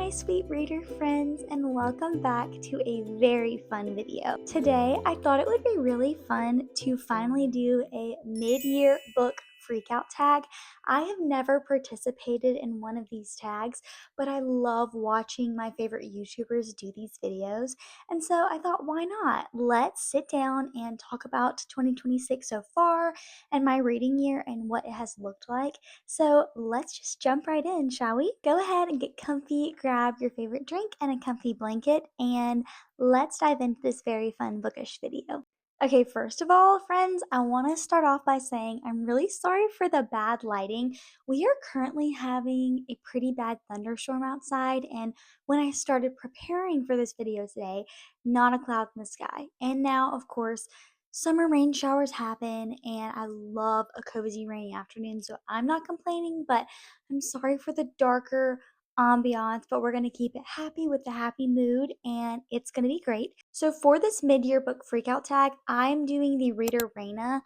my sweet reader friends, and welcome back to a very fun video. Today, I thought it would be really fun to finally do a mid-year book freakout tag. I have never participated in one of these tags, but I love watching my favorite YouTubers do these videos, and so I thought, why not? Let's sit down and talk about 2026 so far and my reading year and what it has looked like. So let's just jump right in, shall we? Go ahead and get comfy, grab your favorite drink and a comfy blanket, and let's dive into this very fun bookish video. Okay, first of all, friends, I want to start off by saying I'm really sorry for the bad lighting. We are currently having a pretty bad thunderstorm outside, and when I started preparing for this video today, not a cloud in the sky. And now, of course, summer rain showers happen, and I love a cozy rainy afternoon, so I'm not complaining, but I'm sorry for the darker ambiance, but we're going to keep it happy with the happy mood, and it's going to be great. So for this mid-year book freakout tag, I'm doing the Reader Raina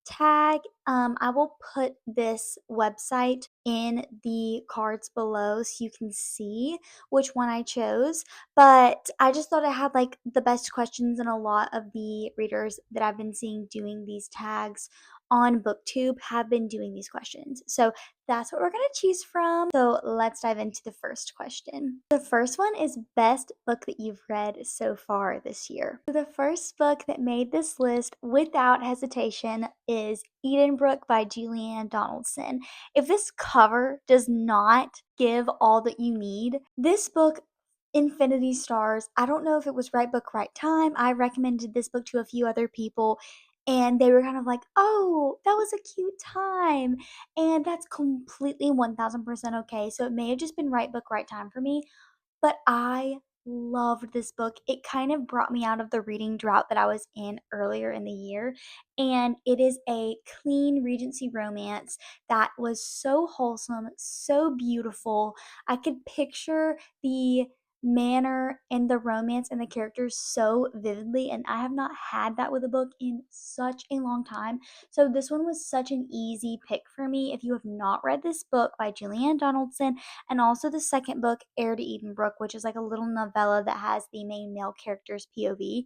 tag. I will put this website in the cards below so you can see which one I chose. But I just thought I had like the best questions, and a lot of the readers that I've been seeing doing these tags on BookTube have been doing these questions. So that's what we're going to choose from. So let's dive into the first question. The first one is best book that you've read so far this year. So the first book that made this list without hesitation is Edenbrook by Julianne Donaldson. If this cover does not give all that you need, this book infinity stars. I don't know if it was right book, right time. I recommended this book to a few other people, and they were kind of like, oh, that was a cute time. And that's completely 1000% okay. So it may have just been right book, right time for me, but I loved this book. It kind of brought me out of the reading drought that I was in earlier in the year. And it is a clean Regency romance that was so wholesome, so beautiful. I could picture the manner and the romance and the characters so vividly, and I have not had that with a book in such a long time. So this one was such an easy pick for me. If you have not read this book by Julianne Donaldson, and also the second book, Heir to Edenbrook, which is like a little novella that has the main male character's POV,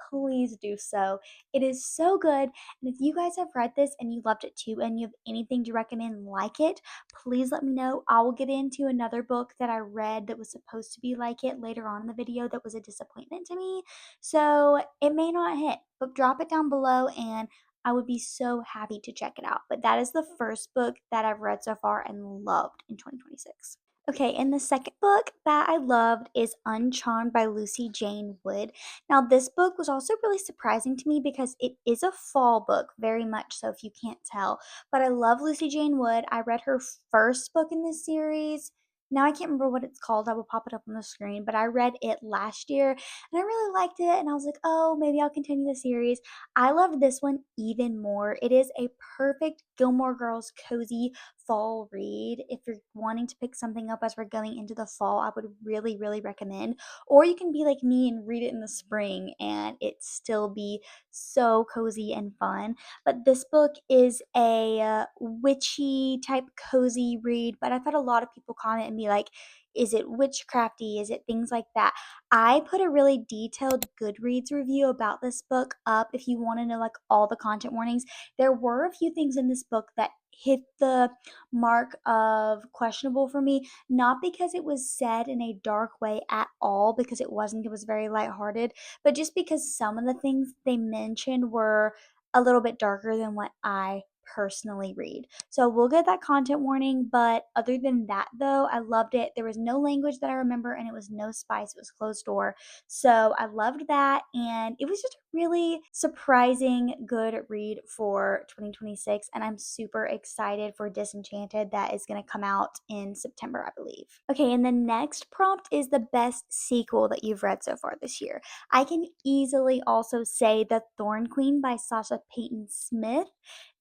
please do so. It is so good. And if you guys have read this and you loved it too, and you have anything to recommend like it, please let me know. I will get into another book that I read that was supposed to be like it later on in the video that was a disappointment to me. So it may not hit, but drop it down below and I would be so happy to check it out. But that is the first book that I've read so far and loved in 2026. Okay, and the second book that I loved is Uncharmed by Lucy Jane Wood. Now, this book was also really surprising to me because it is a fall book, very much so, if you can't tell. But I love Lucy Jane Wood. I read her first book in this series. Now I can't remember what it's called. I will pop it up on the screen, but I read it last year and I really liked it. And I was like, oh, maybe I'll continue the series. I loved this one even more. It is a perfect Gilmore Girls cozy fall read. If you're wanting to pick something up as we're going into the fall, I would really, really recommend. Or you can be like me and read it in the spring and it still be so cozy and fun. But this book is a witchy type cozy read, but I've had a lot of people comment and be like, is it witchcrafty? Is it things like that? I put a really detailed Goodreads review about this book up if you want to know like all the content warnings. There were a few things in this book that hit the mark of questionable for me, not because it was said in a dark way at all, because it wasn't, it was very lighthearted, but just because some of the things they mentioned were a little bit darker than what I personally read. So we'll get that content warning, but other than that though, I loved it. There was no language that I remember and it was no spice. It was closed door. So I loved that, and it was just a really surprising good read for 2026, and I'm super excited for Disenchanted that is going to come out in September, I believe. Okay, and the next prompt is the best sequel that you've read so far this year. I can easily also say The Thorn Queen by Sasha Payton Smith.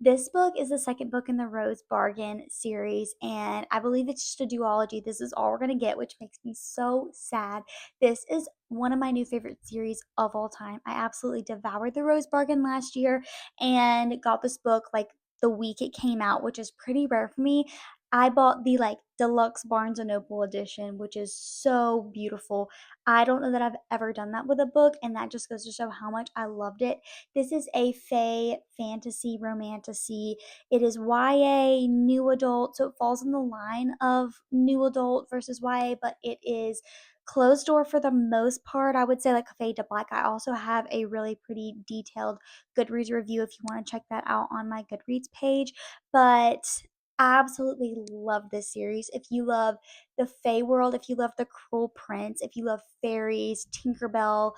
This book is the second book in the Rose Bargain series, and I believe it's just a duology. This is all we're going to get, which makes me so sad. This is one of my new favorite series of all time. I absolutely devoured the Rose Bargain last year and got this book like the week it came out, which is pretty rare for me. I bought the like deluxe Barnes and Noble edition, which is so beautiful. I don't know that I've ever done that with a book, and that just goes to show how much I loved it. This is a fae fantasy romantasy. It is YA, new adult, so it falls in the line of new adult versus YA, but it is closed door for the most part. I would say like a fade to black. I also have a really pretty detailed Goodreads review if you want to check that out on my Goodreads page. But absolutely love this series. If you love the Fae world, if you love the Cruel Prince, if you love fairies, Tinkerbell,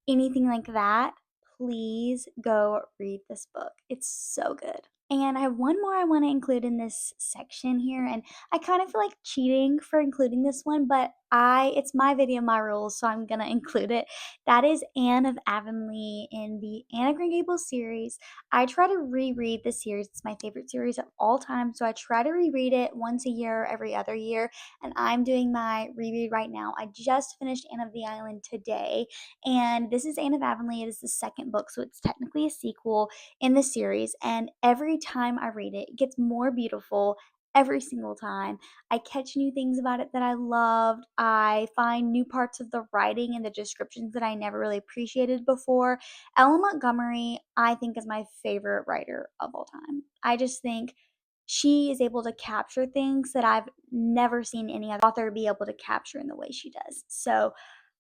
anything like that, please go read this book. It's so good. And I have one more I want to include in this section here, and I kind of feel like cheating for including this one, but it's my video, my rules, so I'm gonna include it. That is Anne of Avonlea in the Anne of Green Gables series. I try to reread the series. It's my favorite series of all time, so I try to reread it once a year, every other year, and I'm doing my reread right now. I just finished Anne of the Island today, and this is Anne of Avonlea. It is the second book, so it's technically a sequel in the series, and every time I read it, it gets more beautiful every single time. I catch new things about it that I loved. I find new parts of the writing and the descriptions that I never really appreciated before. Ella Montgomery, I think, is my favorite writer of all time. I just think she is able to capture things that I've never seen any other author be able to capture in the way she does. So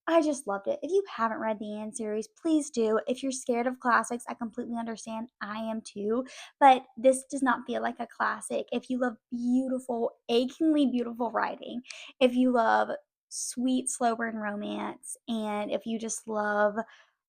I just loved it. If you haven't read the Anne series, please do. If you're scared of classics, I completely understand. I am too. But this does not feel like a classic. If you love beautiful, achingly beautiful writing, if you love sweet, slow burn romance, and if you just love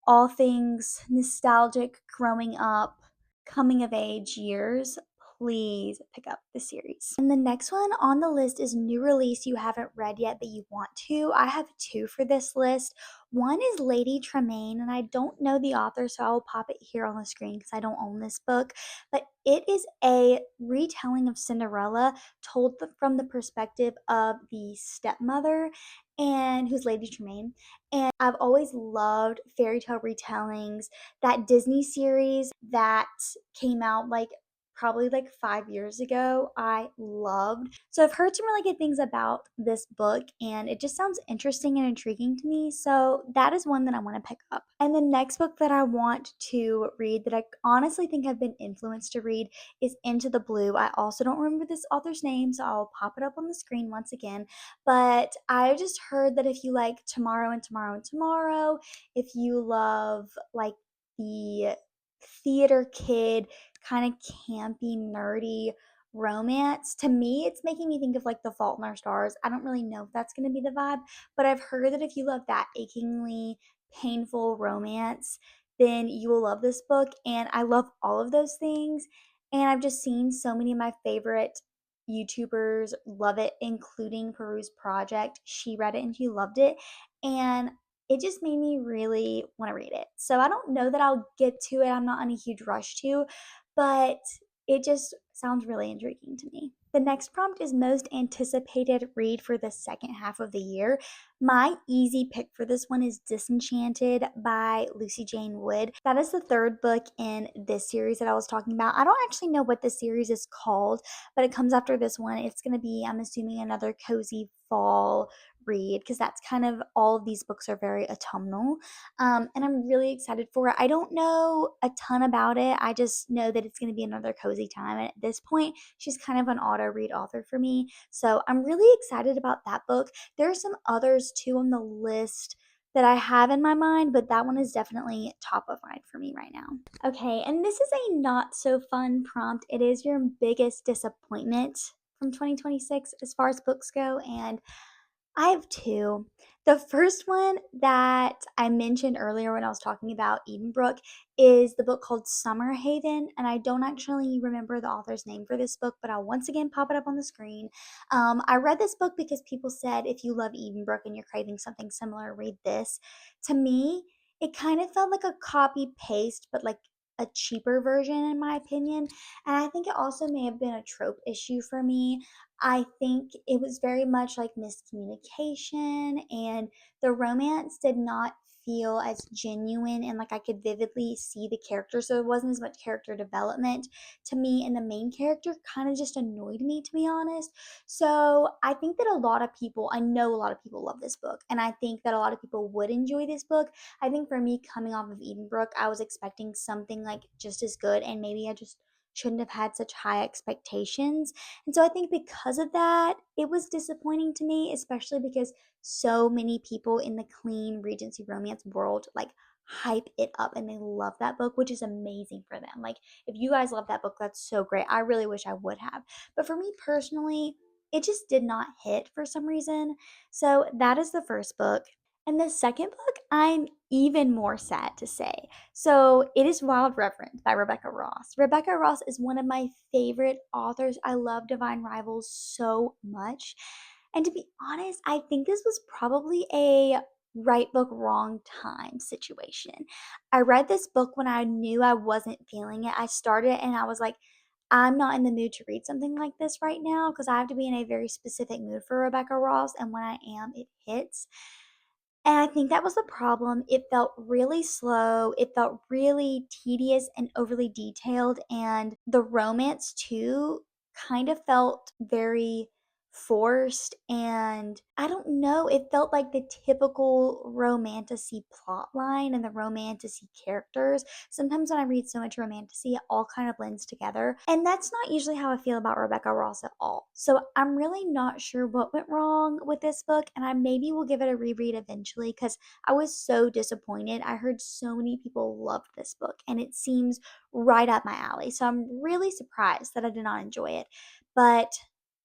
all things nostalgic, growing up, coming of age years, please pick up the series. And the next one on the list is new release you haven't read yet but you want to. I have two for this list. One is Lady Tremaine, and I don't know the author, so I will pop it here on the screen because I don't own this book. But it is a retelling of Cinderella told from the perspective of the stepmother, and who's Lady Tremaine. And I've always loved fairy tale retellings. That Disney series that came out like probably like 5 years ago, I loved. So I've heard some really good things about this book, and it just sounds interesting and intriguing to me. So that is one that I want to pick up. And the next book that I want to read that I honestly think I've been influenced to read is Into the Blue. I also don't remember this author's name, so I'll pop it up on the screen once again. But I just heard that if you like Tomorrow and Tomorrow and Tomorrow, if you love like the theater kid, kind of campy, nerdy romance, to me, it's making me think of like The Fault in Our Stars. I don't really know if that's going to be the vibe, but I've heard that if you love that achingly painful romance, then you will love this book. And I love all of those things. And I've just seen so many of my favorite YouTubers love it, including Peru's Project. She read it and she loved it. And it just made me really want to read it. So I don't know that I'll get to it. I'm not in a huge rush to, but it just sounds really intriguing to me. The next prompt is most anticipated read for the second half of the year. My easy pick for this one is Disenchanted by Lucy Jane Wood. That is the third book in this series that I was talking about. I don't actually know what this series is called, but it comes after this one. It's going to be, I'm assuming, another cozy fall read because that's kind of all of these books are very autumnal. And I'm really excited for it. I don't know a ton about it. I just know that it's going to be another cozy time. And at this point, she's kind of an auto read author for me. So I'm really excited about that book. There are some others too on the list that I have in my mind, but that one is definitely top of mind for me right now. Okay, and this is a not so fun prompt. It is your biggest disappointment from 2026 as far as books go, and I have two. The first one that I mentioned earlier when I was talking about Edenbrook is the book called Summer Haven, and I don't actually remember the author's name for this book, but I'll once again pop it up on the screen. I read this book because people said if you love Edenbrook and you're craving something similar, read this. To me, it kind of felt like a copy paste, but like a cheaper version in my opinion, and I think it also may have been a trope issue for me. I think it was very much like miscommunication, and the romance did not feel as genuine, and like I could vividly see the characters. So there wasn't as much character development to me, and the main character kind of just annoyed me, to be honest. So I think that a lot of people, I know a lot of people love this book, and I think that a lot of people would enjoy this book. I think for me, coming off of Edenbrook, I was expecting something like just as good, and maybe I just shouldn't have had such high expectations. And so I think because of that, it was disappointing to me, especially because so many people in the clean Regency romance world like hype it up and they love that book, which is amazing for them. Like, if you guys love that book, that's so great. I really wish I would have. But for me personally, it just did not hit for some reason. So that is the first book. And the second book, I'm even more sad to say. So it is Wild Reverend by Rebecca Ross. Rebecca Ross is one of my favorite authors. I love Divine Rivals so much. And to be honest, I think this was probably a right book, wrong time situation. I read this book when I knew I wasn't feeling it. I started it and I was like, I'm not in the mood to read something like this right now because I have to be in a very specific mood for Rebecca Ross. And when I am, it hits. And I think that was the problem. It felt really slow. It felt really tedious and overly detailed. And the romance, too, kind of felt very forced. And I don't know, it felt like the typical romantasy plot line and the romantasy characters. Sometimes when I read so much romantasy, it all kind of blends together. And that's not usually how I feel about Rebecca Ross at all. So I'm really not sure what went wrong with this book, and I maybe will give it a reread eventually because I was so disappointed. I heard so many people loved this book, and it seems right up my alley. So I'm really surprised that I did not enjoy it. But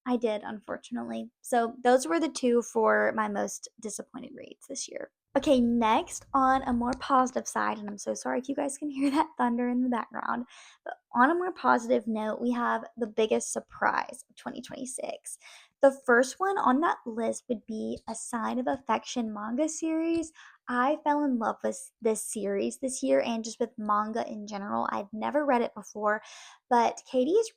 I did, unfortunately. So those were the two for my most disappointed reads this year. Okay, next on a more positive side, and I'm so sorry if you guys can hear that thunder in the background, but on a more positive note, we have the biggest surprise of 2026. The first one on that list would be A Sign of Affection manga series. I fell in love with this series this year and just with manga in general. I'd never read it before, but Katie is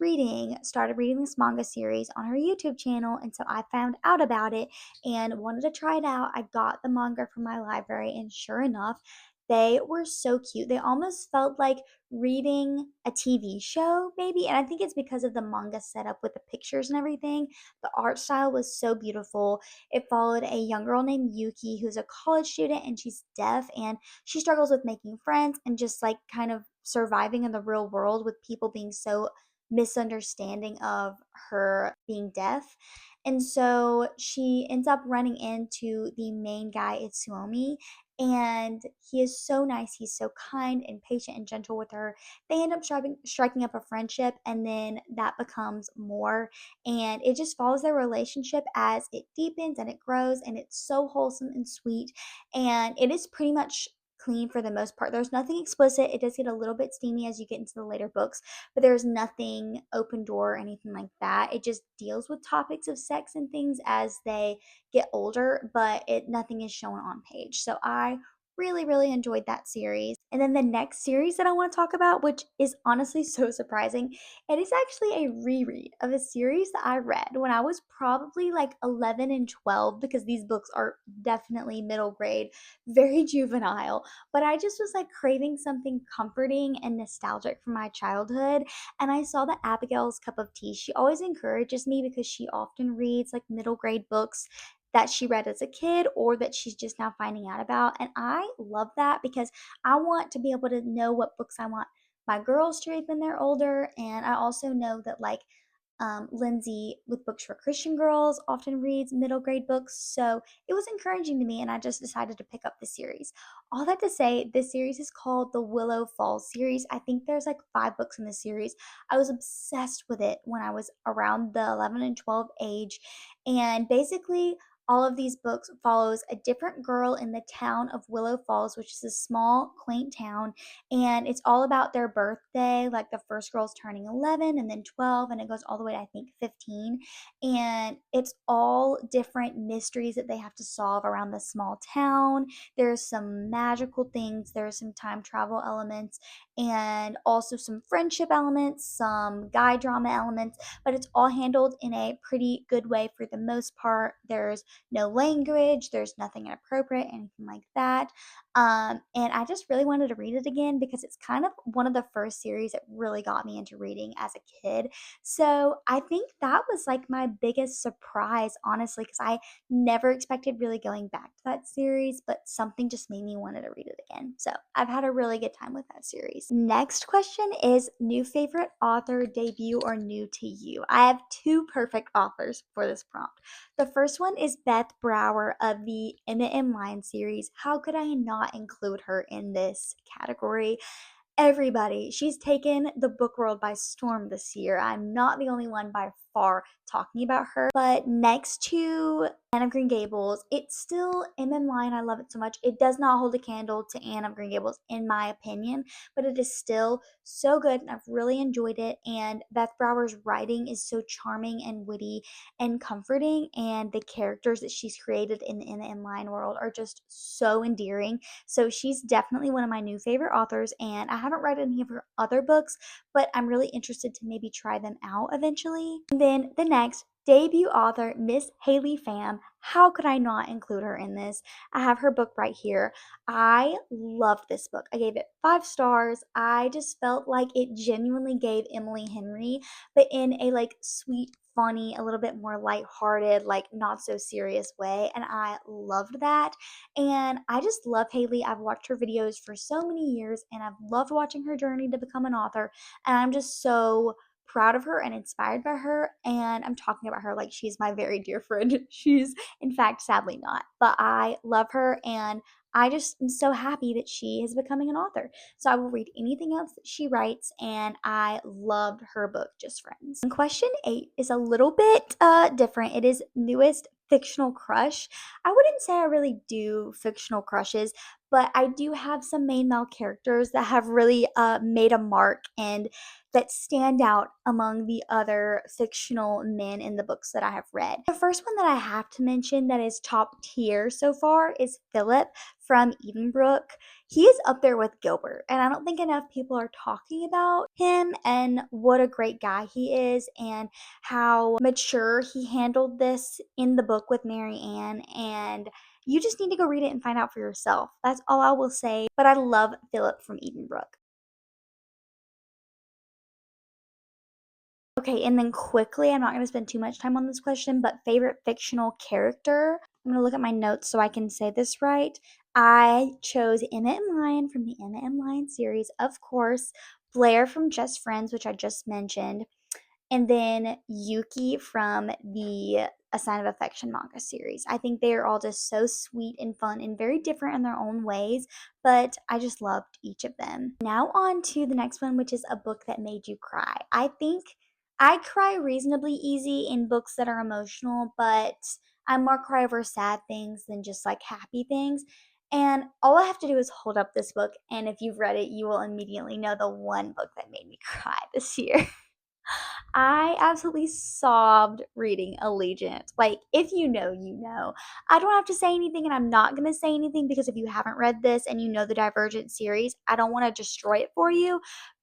started reading this manga series on her YouTube channel, and so I found out about it and wanted to try it out. I got the manga from my library, and sure enough, they were so cute. They almost felt like reading a TV show, maybe. And I think it's because of the manga setup with the pictures and everything. The art style was so beautiful. It followed a young girl named Yuki who's a college student and she's deaf and she struggles with making friends and just like kind of surviving in the real world with people being so misunderstanding of her being deaf. And so she ends up running into the main guy, Itsuomi, and he is so nice. He's so kind and patient and gentle with her. They end up striking up a friendship, and then that becomes more. And it just follows their relationship as it deepens and it grows, and it's so wholesome and sweet. And it is pretty much clean for the most part. There's nothing explicit. It does get a little bit steamy as you get into the later books, but there's nothing open door or anything like that. It just deals with topics of sex and things as they get older, but it nothing is shown on page. So I really enjoyed that series. And then the next series that I want to talk about, which is honestly so surprising, it is actually a reread of a series that I read when I was probably like 11 and 12 because these books are definitely middle grade, very juvenile, but I just was like craving something comforting and nostalgic from my childhood, and I saw that Abigail's Cup of Tea. She always encourages me because she often reads like middle grade books that she read as a kid or that she's just now finding out about. And I love that because I want to be able to know what books I want my girls to read when they're older. And I also know that, like, Lindsay with Books for Christian Girls often reads middle grade books. So it was encouraging to me, and I just decided to pick up the series. All that to say, this series is called the Willow Falls series. I think there's like 5 books in the series. I was obsessed with it when I was around the 11 and 12 age. And basically, all of these books follows a different girl in the town of Willow Falls, which is a small, quaint town, and it's all about their birthday. Like the first girl's turning 11 and then 12, and it goes all the way to I think 15. And it's all different mysteries that they have to solve around this small town. There's some magical things, there's some time travel elements, and also some friendship elements, some guy drama elements, but it's all handled in a pretty good way for the most part. There's no language, there's nothing inappropriate, anything like that. And I just really wanted to read it again because it's kind of one of the first series that really got me into reading as a kid. So I think that was like my biggest surprise, honestly, because I never expected really going back to that series, but something just made me want to read it again. So I've had a really good time with that series. Next question is new favorite author, debut, or new to you? I have two perfect authors for this prompt. The first one is Beth Brower of the Emma M. Line series. How could I not include her in this category? Everybody, she's taken the book world by storm this year. I'm not the only one by far talking about her. But next to Anne of Green Gables, it's still M Line. I love it so much. It does not hold a candle to Anne of Green Gables, in my opinion, but it is still so good, and I've really enjoyed it. And Beth Brower's writing is so charming and witty and comforting, and the characters that she's created in the M Line world are just so endearing. So she's definitely one of my new favorite authors, and I haven't read any of her other books, but I'm really interested to maybe try them out eventually. And then the next debut author, Miss Haley Pham. How could I not include her in this? I have her book right here. I loved this book. I gave it 5 stars. I just felt like it genuinely gave Emily Henry, but in a like sweet, funny, a little bit more lighthearted, like not so serious way. And I loved that. And I just love Haley. I've watched her videos for so many years, and I've loved watching her journey to become an author. And I'm just so proud of her and inspired by her. And I'm talking about her like she's my very dear friend. She's, in fact, sadly not. But I love her, and I just am so happy that she is becoming an author. So I will read anything else that she writes, and I loved her book, Just Friends. And question 8 is a little bit different. It is newest fictional crush. I wouldn't say I really do fictional crushes, but I do have some main male characters that have really made a mark and that stand out among the other fictional men in the books that I have read. The first one that I have to mention that is top tier so far is Philip from Edenbrook. He is up there with Gilbert, and I don't think enough people are talking about him and what a great guy he is and how mature he handled this in the book with Mary Ann. And you just need to go read it and find out for yourself. That's all I will say. But I love Philip from Edenbrook. Okay, and then quickly, I'm not going to spend too much time on this question, but favorite fictional character. I'm going to look at my notes so I can say this right. I chose Emma and Lion from the Emma and Lion series, of course. Blair from Just Friends, which I just mentioned. And then Yuki from the A Sign of Affection manga series. I think they are all just so sweet and fun and very different in their own ways, but I just loved each of them. Now on to the next one, which is a book that made you cry. I think I cry reasonably easy in books that are emotional, but I more cry over sad things than just like happy things. And all I have to do is hold up this book, and if you've read it, you will immediately know the one book that made me cry this year. I absolutely sobbed reading Allegiant. Like, if you know, you know. I don't have to say anything, and I'm not going to say anything because if you haven't read this and you know the Divergent series, I don't want to destroy it for you.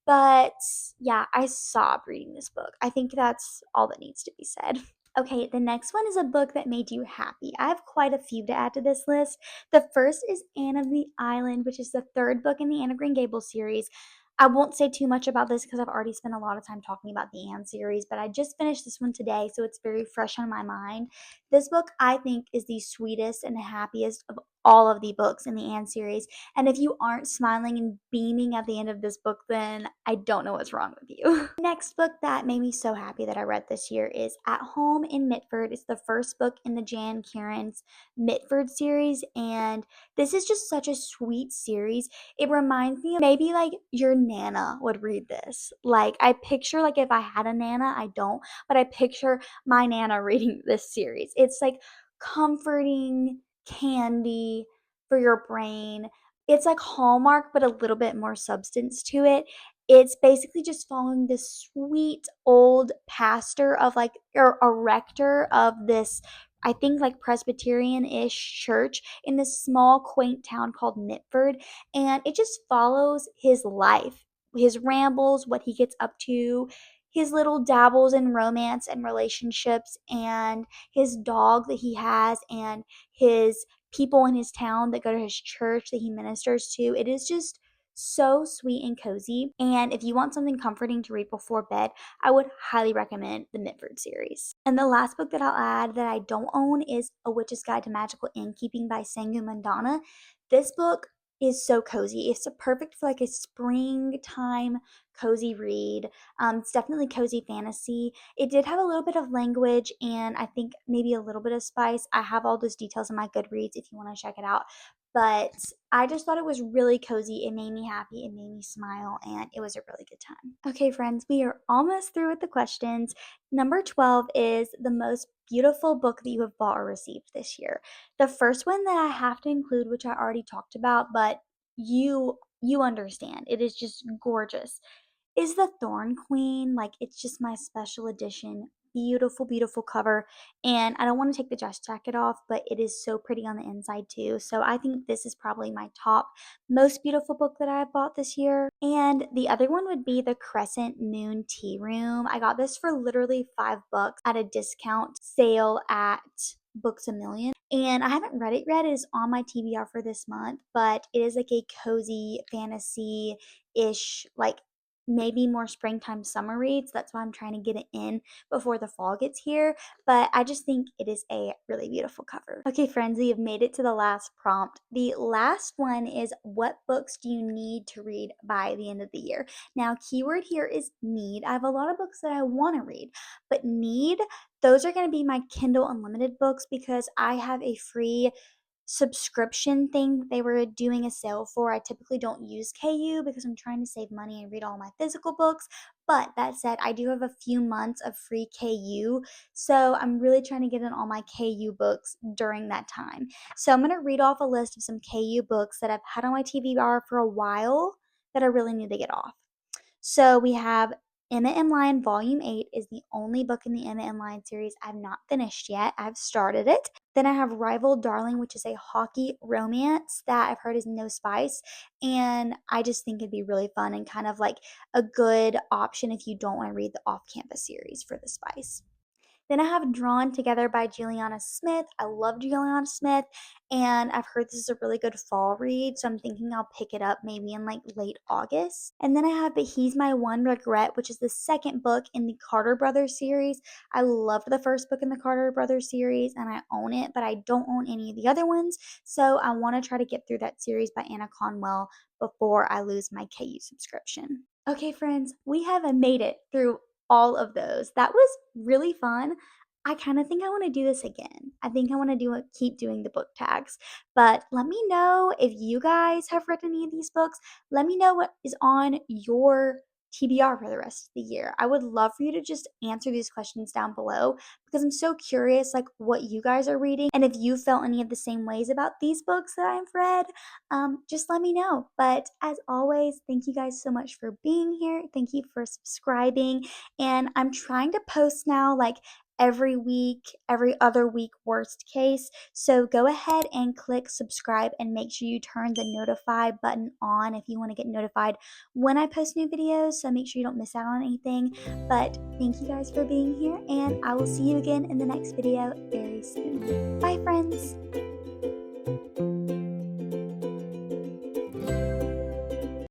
But yeah, I sobbed reading this book. I think that's all that needs to be said. Okay, the next one is a book that made you happy. I have quite a few to add to this list. The first is Anne of the Island, which is the third book in the Anne of Green Gables series. I won't say too much about this because I've already spent a lot of time talking about the Anne series, but I just finished this one today, so it's very fresh on my mind. This book, I think, is the sweetest and happiest of all of the books in the Anne series. And if you aren't smiling and beaming at the end of this book, then I don't know what's wrong with you. Next book that made me so happy that I read this year is At Home in Mitford. It's the first book in the Jan Kieran's Mitford series, and this is just such a sweet series. It reminds me of maybe like your Nana would read this. Like, I picture, like, if I had a Nana, I don't, but I picture my Nana reading this series. It's like comforting candy for your brain. It's like Hallmark, but a little bit more substance to it. It's basically just following this sweet old pastor of like, or a rector of this, I think like Presbyterian-ish church in this small quaint town called Mitford, and it just follows his life, his rambles, what he gets up to, his little dabbles in romance and relationships, and his dog that he has, and his people in his town that go to his church that he ministers to. It is just so sweet and cozy. And if you want something comforting to read before bed, I would highly recommend the Mitford series. And the last book that I'll add that I don't own is A Witch's Guide to Magical Innkeeping by Sangu Mandana. This book is so cozy. It's perfect for like a springtime cozy read. It's definitely cozy fantasy. It did have a little bit of language and I think maybe a little bit of spice. I have all those details in my Goodreads if you want to check it out. But I just thought it was really cozy. It made me happy. It made me smile. And it was a really good time. Okay, friends, we are almost through with the questions. Number 12 is the most beautiful book that you have bought or received this year. The first one that I have to include, which I already talked about, but you understand. It is just gorgeous, is the Thorn Queen. Like, it's just my special edition. Beautiful, beautiful cover. And I don't want to take the dress jacket off, but it is so pretty on the inside too. So I think this is probably my top most beautiful book that I bought this year. And the other one would be the Crescent Moon Tea Room. I got this for literally $5 at a discount sale at Books A Million. And I haven't read it yet. It is on my TBR for this month, but it is like a cozy fantasy ish, like maybe more springtime summer reads. That's why I'm trying to get it in before the fall gets here. But I just think it is a really beautiful cover. Okay, friends, we have made it to the last prompt. The last one is, what books do you need to read by the end of the year? Now, keyword here is need. I have a lot of books that I want to read, but need, those are going to be my Kindle Unlimited books because I have a free subscription thing that they were doing a sale for. I typically don't use KU because I'm trying to save money and read all my physical books. But that said, I do have a few months of free KU. So I'm really trying to get in all my KU books during that time. So I'm going to read off a list of some KU books that I've had on my TBR for a while that I really need to get off. So we have Emma and Lion Volume 8 is the only book in the Emma and Lion series I've not finished yet. I've started it. Then I have Rival Darling, which is a hockey romance that I've heard is no spice. And I just think it'd be really fun and kind of like a good option if you don't want to read the off-campus series for the spice. Then I have Drawn Together by Juliana Smith. I love Juliana Smith, and I've heard this is a really good fall read, so I'm thinking I'll pick it up maybe in like late August. And then I have But He's My One Regret, which is the second book in the Carter Brothers series. I love the first book in the Carter Brothers series, and I own it, but I don't own any of the other ones, so I want to try to get through that series by Anna Conwell before I lose my KU subscription. Okay, friends, we have made it through all of those. That was really fun. I kind of think I want to do this again. I think I want to keep doing the book tags. But let me know if you guys have read any of these books. Let me know what is on your TBR for the rest of the year. I would love for you to just answer these questions down below because I'm so curious like what you guys are reading and if you felt any of the same ways about these books that I've read. Just let me know. But as always, thank you guys so much for being here. Thank you for subscribing. And I'm trying to post now like every week, every other week, worst case. So go ahead and click subscribe and make sure you turn the notify button on if you want to get notified when I post new videos. So make sure you don't miss out on anything. But thank you guys for being here, and I will see you again in the next video very soon. Bye, friends.